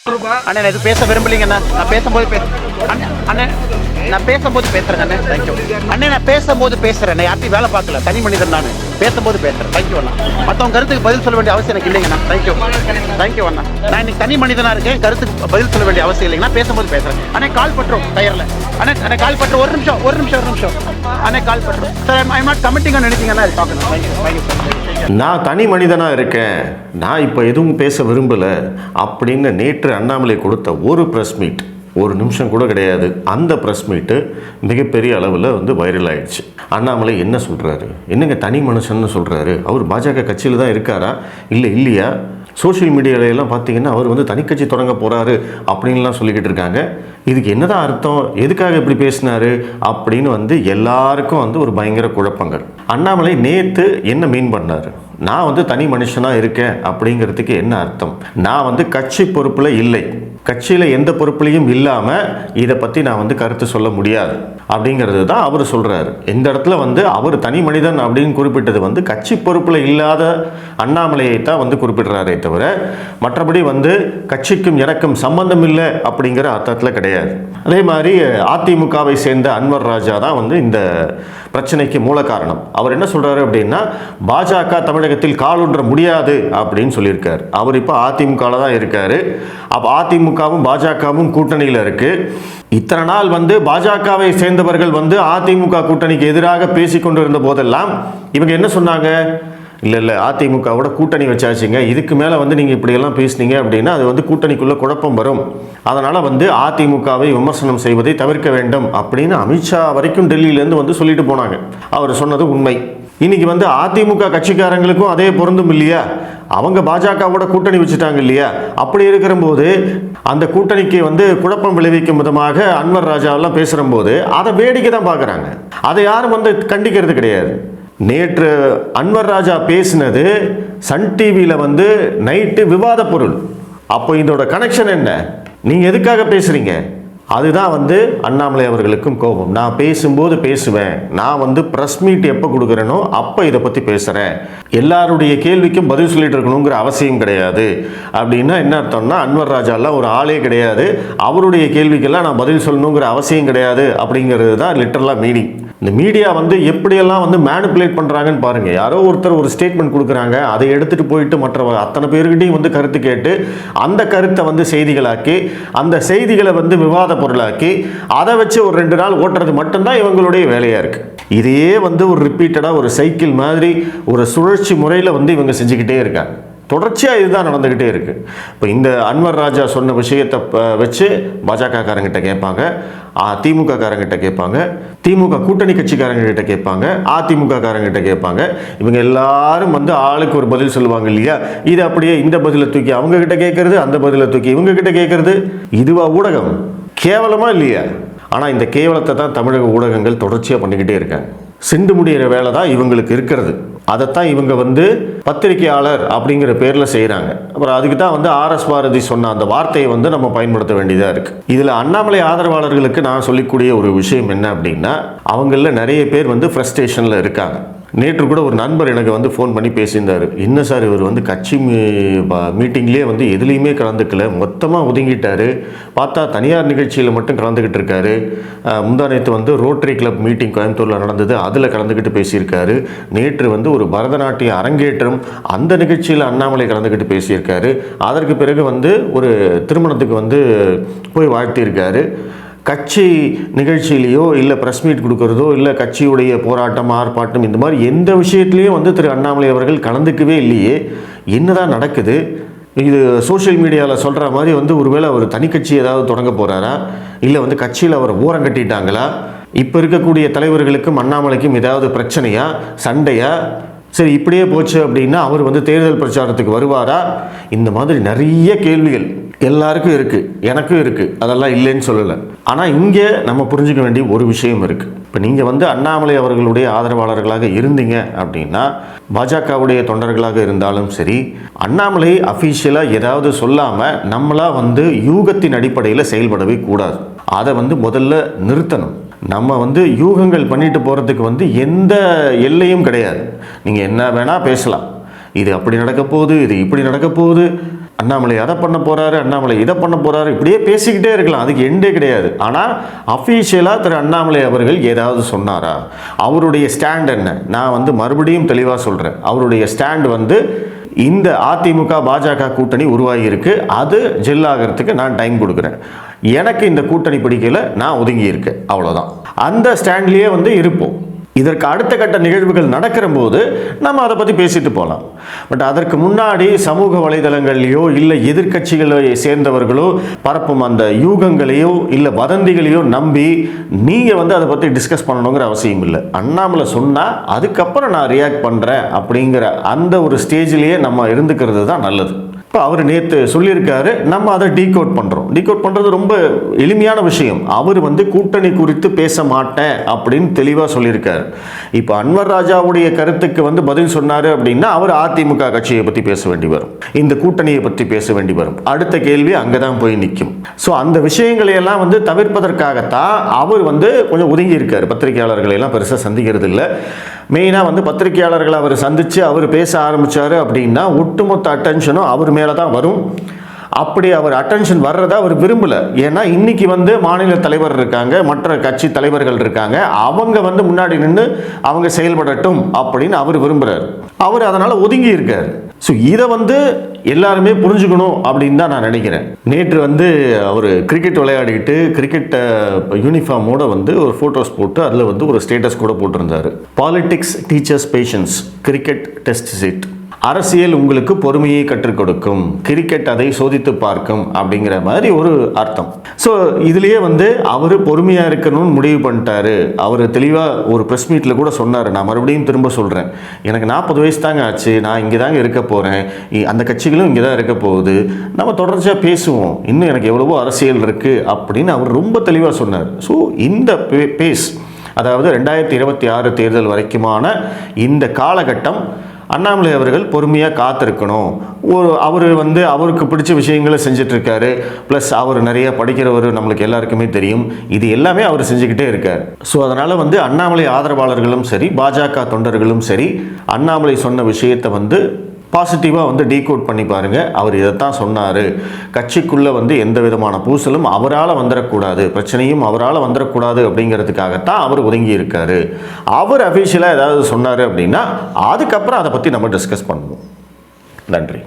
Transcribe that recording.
அண்ணே நான் இது பேச விரும்பலைங்கண்ணா. நான் பேசும்போது அண்ணே நான் பேசும்போது பேசுறேன் அண்ணே. தேங்க்யூ அண்ணே. நான் பேசும்போது பேசுறேன். யார்ட்டையும் வேலை பார்க்கல, தனி மனிதன் நான். பேசும்போது பேசுறேன். தேங்க்யூ அண்ணா. மற்றவங்க கருத்துக்கு பதில் சொல்ல வேண்டிய அவசியம் எனக்கு இல்லைங்கண்ணா. தேங்க்யூ தேங்க்யூ அண்ணா. நான் இன்னைக்கு தனி மனிதனா இருக்கேன், கருத்துக்கு பதில் சொல்ல வேண்டிய அவசியம் இல்லைங்கண்ணா. பேசும்போது பேசுறேன் அண்ணே. கால் பண்றோம் டயர்ல அண்ணே. அண்ணே கால் பண்றோம். ஒரு நிமிஷம் அண்ணே. கால் பண்றோம் sir. I not commenting on anything அண்ணா. பார்க்கணும். தேங்க்யூ. நான் தனி மனிதனாக இருக்கேன், நான் இப்போ எதுவும் பேச விரும்பலை அப்படின்னு நேற்று அண்ணாமலை கொடுத்த ஒரு ப்ரெஸ் மீட், ஒரு நிமிஷம் கூட கிடையாது, அந்த ப்ரெஸ் மீட்டு மிகப்பெரிய அளவில் வந்து வைரல் ஆயிடுச்சு. அண்ணாமலை என்ன சொல்கிறாரு? என்னங்க தனி மனுஷன்னு சொல்கிறாரு? அவர் பாஜக கட்சியில் தான் இருக்காரா இல்லையா? சோஷியல் மீடியாவிலலாம் பார்த்தீங்கன்னா அவர் வந்து தனிக்கட்சி தொடங்க போகிறாரு அப்படின்லாம் சொல்லிக்கிட்டு இருக்காங்க. இதுக்கு என்னதான் அர்த்தம், எதுக்காக இப்படி பேசினாரு அப்படின்னு வந்து எல்லாருக்கும் வந்து ஒரு பயங்கர குழப்பங்கள். அண்ணாமலை நேற்று என்ன மீன் பண்ணார்? நான் வந்து தனி மனுஷனாக இருக்கேன் அப்படிங்கிறதுக்கு என்ன அர்த்தம்? நான் வந்து கட்சி பொறுப்பில் இல்லை, கட்சியில் எந்த பொறுப்புலையும் இல்லாமல் இதை பற்றி நான் வந்து கருத்து சொல்ல முடியாது அப்படிங்கிறது தான் அவர் சொல்கிறாரு. இந்த இடத்துல வந்து அவர் தனி மனிதன் அப்படின்னு குறிப்பிட்டது வந்து கட்சி பொறுப்பில் இல்லாத அண்ணாமலையை தான் வந்து குறிப்பிடுறாரே தவிர மற்றபடி வந்து கட்சிக்கும் எனக்கும் சம்பந்தம் இல்லை அப்படிங்கிற அர்த்தத்தில் கிடையாது. அதே மாதிரி அதிமுகவை சேர்ந்த அன்வர் ராஜா தான் வந்து இந்த பிரச்சனைக்கு மூல காரணம். அவர் என்ன சொல்கிறாரு அப்படின்னா, பாஜக தமிழகத்தில் காலூன்ற முடியாது அப்படின்னு சொல்லியிருக்காரு. அவர் இப்போ அதிமுகவில் தான் இருக்கார். அப்போ அதிமுகவும் பாஜகவும் கூட்டணியில் இருக்குது. இத்தனை நாள் வந்து பாஜகவை சேர்ந்தவர்கள் வந்து அதிமுக கூட்டணிக்கு எதிராக பேசி கொண்டு இருந்த போதெல்லாம் இவங்க என்ன சொன்னாங்க? இல்லை அதிமுகவோட கூட்டணி வச்சாச்சுங்க, இதுக்கு மேலே வந்து நீங்கள் இப்படியெல்லாம் பேசுனீங்க அப்படின்னா அது வந்து கூட்டணிக்குள்ளே குழப்பம் வரும், அதனால் வந்து அதிமுகவை விமர்சனம் செய்வதை தவிர்க்க வேண்டும் அப்படின்னு அமித்ஷா வரைக்கும் டெல்லியிலேருந்து வந்து சொல்லிட்டு போனாங்க. அவர் சொன்னது உண்மை. இன்னைக்கு வந்து அதிமுக கட்சிக்காரங்களுக்கும் அதே பொருந்தும் இல்லையா? அவங்க பாஜகவோட கூட்டணி வச்சுட்டாங்க இல்லையா? அப்படி இருக்கிற போது அந்த கூட்டணிக்கு வந்து குழப்பம் விளைவிக்கும் விதமாக அன்வர் ராஜாவெல்லாம் பேசுகிற போது அதை வேடிக்கை தான் பார்க்குறாங்க. அதை யாரும் வந்து கண்டிக்கிறது கிடையாது. நேற்று அன்வர் ராஜா பேசினது சன் டிவியில் வந்து நைட்டு விவாத பொருள். அப்போ இதோட கனெக்ஷன் என்ன? நீங்கள் எதுக்காக பேசுகிறீங்க? அதுதான் வந்து அண்ணாமலை அவர்களுக்கும் கோபம். நான் பேசும்போது பேசுவேன், நான் வந்து ப்ரெஸ் மீட் எப்போ கொடுக்குறேனோ அப்போ இதை பற்றி பேசுகிறேன், எல்லாருடைய கேள்விக்கும் பதில் சொல்லிட்டு இருக்கணுங்கிற அவசியம் கிடையாது அப்படின்னா என்ன அர்த்தம்னா, அன்வர் ராஜாலாம் ஒரு ஆளே கிடையாது, அவருடைய கேள்விக்கெல்லாம் நான் பதில் சொல்லணுங்கிற அவசியம் கிடையாது அப்படிங்கிறது தான் லிட்டரலாக மீனிங். இந்த மீடியா வந்து எப்படியெல்லாம் வந்து மேனிப்புலேட் பண்ணுறாங்கன்னு பாருங்கள். யாரோ ஒருத்தர் ஒரு ஸ்டேட்மெண்ட் கொடுக்குறாங்க, அதை எடுத்துகிட்டு போயிட்டு மற்ற அத்தனை பேர்கிட்டையும் வந்து கருத்து கேட்டு அந்த கருத்தை வந்து செய்திகளாக்கி அந்த செய்திகளை வந்து விவாத பொருளாக்கி அதை வச்சு ஒரு 2 நாள் ஓட்டுறது மட்டும்தான் இவங்களுடைய வேலையாக இருக்குது. இதையே வந்து ஒரு ரிப்பீட்டடாக ஒரு சைக்கிள் மாதிரி ஒரு சுழற்சி முறையில் வந்து இவங்க செஞ்சுக்கிட்டே இருக்காங்க. தொடர்ச்சியாக இதுதான் நடந்துக்கிட்டே இருக்குது. இப்போ இந்த அன்வர் ராஜா சொன்ன விஷயத்தை வச்சு பாஜக காரங்கிட்ட கேட்பாங்க, திமுக காரங்கிட்ட கேட்பாங்க, திமுக கூட்டணி கட்சிக்காரங்கிட்ட கேட்பாங்க, அதிமுக காரங்கிட்ட கேட்பாங்க. இவங்க எல்லாரும் வந்து ஆளுக்கு ஒரு பதில் சொல்லுவாங்க இல்லையா? இது அப்படியே இந்த பதிலை தூக்கி அவங்க கிட்ட கேட்கறது, அந்த பதிலை தூக்கி இவங்க கிட்ட கேட்கறது, இதுவா ஊடகம்? கேவலமா இல்லையா? ஆனால் இந்த கேவலத்தை தான் தமிழக ஊடகங்கள் தொடர்ச்சியாக பண்ணிக்கிட்டே இருக்காங்க. சிண்டு முடிகிற வேலை தான் இவங்களுக்கு இருக்கிறது. அதைத்தான் இவங்க வந்து பத்திரிகையாளர் அப்படிங்கிற பேரில் செய்கிறாங்க. அப்புறம் அதுக்கு தான் வந்து ஆர்எஸ் பாரதி சொன்ன அந்த வார்த்தையை வந்து நம்ம பயன்படுத்த வேண்டியதாக இருக்குது. இதில் அண்ணாமலை ஆதரவாளர்களுக்கு நான் சொல்லிக்கூடிய ஒரு விஷயம் என்ன அப்படின்னா, அவங்களில் நிறைய பேர் வந்து ஃப்ரஸ்ட்ரேஷனில் இருக்காங்க. நேற்று கூட ஒரு நண்பர் எனக்கு வந்து ஃபோன் பண்ணி பேசியிருந்தார். என்ன சார், இவர் வந்து கட்சி மீட்டிங்லேயே வந்து எதுலேயுமே கலந்துக்கல, மொத்தமாக ஒதுங்கிட்டார், பார்த்தா தனியார் நிகழ்ச்சியில் மட்டும் கலந்துக்கிட்டு இருக்காரு. முந்தா நேற்று வந்து ரோட்டரி கிளப் மீட்டிங் கோயம்புத்தூரில் நடந்தது, அதில் கலந்துக்கிட்டு பேசியிருக்காரு. நேற்று வந்து ஒரு பரதநாட்டிய அரங்கேற்றம், அந்த நிகழ்ச்சியில் அண்ணாமலை கலந்துக்கிட்டு பேசியிருக்காரு. அதற்கு பிறகு வந்து ஒரு திருமணத்துக்கு வந்து போய் வாழ்த்தியிருக்காரு. கட்சி நிகழ்ச்சியிலையோ இல்லை ப்ரெஸ் மீட் கொடுக்குறதோ இல்லை கட்சியுடைய போராட்டம் ஆர்ப்பாட்டம் இந்த மாதிரி எந்த விஷயத்துலையும் வந்து திரு அண்ணாமலை அவர்கள் கலந்துக்கவே இல்லையே. என்னதான் நடக்குது? இது சோஷியல் மீடியாவில் சொல்கிற மாதிரி வந்து ஒருவேளை அவர் தனி கட்சி ஏதாவது தொடங்க போகிறாரா, இல்லை வந்து கட்சியில் அவர் ஓரம் கட்டிட்டாங்களா, இப்போ இருக்கக்கூடிய தலைவர்களுக்கும் அண்ணாமலைக்கும் ஏதாவது பிரச்சனையா, சண்டையா? சரி, இப்படியே போச்சு அப்படின்னா அவர் வந்து தேர்தல் பிரச்சாரத்துக்கு வருவாரா? இந்த மாதிரி நிறைய கேள்விகள் எல்லாருக்கும் இருக்குது, எனக்கும் இருக்குது, அதெல்லாம் இல்லைன்னு சொல்லலை. ஆனால் இங்கே நம்ம புரிஞ்சுக்க வேண்டிய ஒரு விஷயம் இருக்குது. இப்போ நீங்கள் வந்து அண்ணாமலை அவர்களுடைய ஆதரவாளர்களாக இருந்தீங்க அப்படின்னா, பாஜகவுடைய தொண்டர்களாக இருந்தாலும் சரி, அண்ணாமலை அஃபீஷியலாக ஏதாவது சொல்லாமல் நம்மளாக வந்து யூகத்தின் அடிப்படையில் செயல்படவே கூடாது. அதை வந்து முதல்ல நிறுத்தணும். நம்ம வந்து யூகங்கள் பண்ணிட்டு போகிறதுக்கு வந்து எந்த எல்லையும் கிடையாது. நீங்கள் என்ன வேணால் பேசலாம். இது அப்படி நடக்க போகுது, இது இப்படி நடக்க போகுது, அண்ணாமலை அதை பண்ண போகிறாரு, அண்ணாமலை இதை பண்ண போகிறாரு, இப்படியே பேசிக்கிட்டே இருக்கலாம், அதுக்கு எண்டே கிடையாது. ஆனால் அஃபீஷியலாக திரு அண்ணாமலை அவர்கள் ஏதாவது சொன்னாரா? அவருடைய ஸ்டாண்ட் என்ன? நான் வந்து மறுபடியும் தெளிவாக சொல்கிறேன், அவருடைய ஸ்டாண்ட் வந்து இந்த அதிமுக பாஜக கூட்டணி உருவாகி இருக்கு, அது ஜெல் ஆகிறதுக்கு நான் டைம் கொடுக்குறேன், எனக்கு இந்த கூட்டணி பிடிக்கல, நான் ஒதுங்கி இருக்கேன், அவ்வளோதான். அந்த ஸ்டாண்ட்லேயே வந்து இருப்போம். இதற்கு அடுத்த கட்ட நிகழ்வுகள் நடக்கிற போது நம்ம அதை பற்றி பேசிட்டு போகலாம். பட் அதற்கு முன்னாடி சமூக வலைதளங்களையோ இல்லை எதிர்க்கட்சிகளை சேர்ந்தவர்களோ பரப்பும் அந்த யூகங்களையோ இல்லை வதந்திகளையோ நம்பி நீங்கள் வந்து அதை பற்றி டிஸ்கஸ் பண்ணணுங்கிற அவசியம் இல்லை. அண்ணாமலை சொன்னால் அதுக்கப்புறம் நான் ரியாக்ட் பண்ணுறேன் அப்படிங்கிற அந்த ஒரு ஸ்டேஜிலேயே நம்ம இருந்துக்கிறது தான் நல்லது. இப்போ அவர் நேற்று சொல்லியிருக்காரு, நம்ம அதை டீகோட் பண்ணுறோம். டீகோட் பண்ணுறது ரொம்ப எளிமையான விஷயம். அவர் வந்து கூட்டணி குறித்து பேச மாட்டேன் அப்படின்னு தெளிவாக சொல்லியிருக்காரு. இப்போ அன்வர் ராஜாவுடைய கருத்துக்கு வந்து பதில் சொன்னார் அப்படின்னா அவர் அதிமுக கட்சியை பற்றி பேச வேண்டி வரும், இந்த கூட்டணியை பற்றி பேச வேண்டி வரும். அடுத்த கேள்வி அங்கே தான் போய் நிற்கும். ஸோ அந்த விஷயங்களையெல்லாம் வந்து தவிர்ப்பதற்காகத்தான் அவர் வந்து கொஞ்சம் ஒதுங்கி இருக்கார். பத்திரிகையாளர்களை எல்லாம் பெருசாக சந்திக்கிறது இல்லை. மெயினாக வந்து பத்திரிகையாளர்களை அவர் சந்தித்து அவர் பேச ஆரம்பித்தார் அப்படின்னா ஒட்டுமொத்த அட்டென்ஷனும் அவர் மேலே தான் வரும். அப்படி அவர் அட்டென்ஷன் வர்றதை அவர் விரும்பலை. ஏன்னா இன்னைக்கு வந்து மாநில தலைவர் இருக்காங்க, மற்ற கட்சி தலைவர்கள் இருக்காங்க, அவங்க வந்து முன்னாடி நின்று அவங்க செயல்படட்டும் அப்படின்னு அவர் விரும்புகிறார். அவர் அதனால் ஒதுங்கி இருக்கார். ஸோ இதை வந்து எல்லாருமே புரிஞ்சுக்கணும் அப்படின்னு தான் நான் நினைக்கிறேன். நேற்று வந்து அவர் கிரிக்கெட் விளையாடிட்டு கிரிக்கெட் யூனிஃபார்மோட வந்து ஒரு ஃபோட்டோஸ் போட்டு அதில் வந்து ஒரு ஸ்டேட்டஸ் கூட போட்டிருந்தார். Politics teachers patience, cricket test சீட். அரசியல் உங்களுக்கு பொறுமையை கற்றுக் கொடுக்கும், கிரிக்கெட் அதை சோதித்து பார்க்கும் அப்படிங்கிற மாதிரி ஒரு அர்த்தம். ஸோ இதுலேயே வந்து அவர் பொறுமையாக இருக்கணும்னு முடிவு பண்ணிட்டாரு. அவர் தெளிவாக ஒரு ப்ரெஸ் மீட்டில் கூட சொன்னார், நான் மறுபடியும் திரும்ப சொல்கிறேன், எனக்கு 40 வயசு தாங்க ஆச்சு, நான் இங்கே தாங்க இருக்க போகிறேன், அந்த கட்சிகளும் இங்கே தான் இருக்க போகுது, நம்ம தொடர்ச்சியாக பேசுவோம், இன்னும் எனக்கு எவ்வளவோ அரசியல் இருக்குது அப்படின்னு அவர் ரொம்ப தெளிவாக சொன்னார். ஸோ இந்த பேஸ், அதாவது 2026 தேர்தல் வரைக்குமான இந்த காலகட்டம் அண்ணாமலை அவர்கள் பொறுமையாக காத்திருக்கணும். அவர் வந்து அவருக்கு பிடிச்ச விஷயங்களை செஞ்சிட்ருக்காரு. ப்ளஸ் அவர் நிறைய படிக்கிறவர், நம்மளுக்கு எல்லாருக்குமே தெரியும். இது எல்லாமே அவர் செஞ்சுக்கிட்டே இருக்கார். ஸோ அதனால் வந்து அண்ணாமலை ஆதரவாளர்களும் சரி, பாஜக தொண்டர்களும் சரி, அண்ணாமலை சொன்ன விஷயத்தை வந்து பாசிட்டிவாக வந்து டீகோட் பண்ணி பாருங்கள். அவர் இதைத்தான் சொன்னார், கட்சிக்குள்ளே வந்து எந்த விதமான பூசலும் அவரால் வந்துடக்கூடாது, பிரச்சனையும் அவரால் வந்துடக்கூடாது அப்படிங்கிறதுக்காகத்தான் அவர் ஒதுங்கி இருக்கார். அவர் அஃபீஷியலாக ஏதாவது சொன்னார் அப்படின்னா அதுக்கப்புறம் அதை பற்றி நம்ம டிஸ்கஸ் பண்ணுவோம். நன்றி.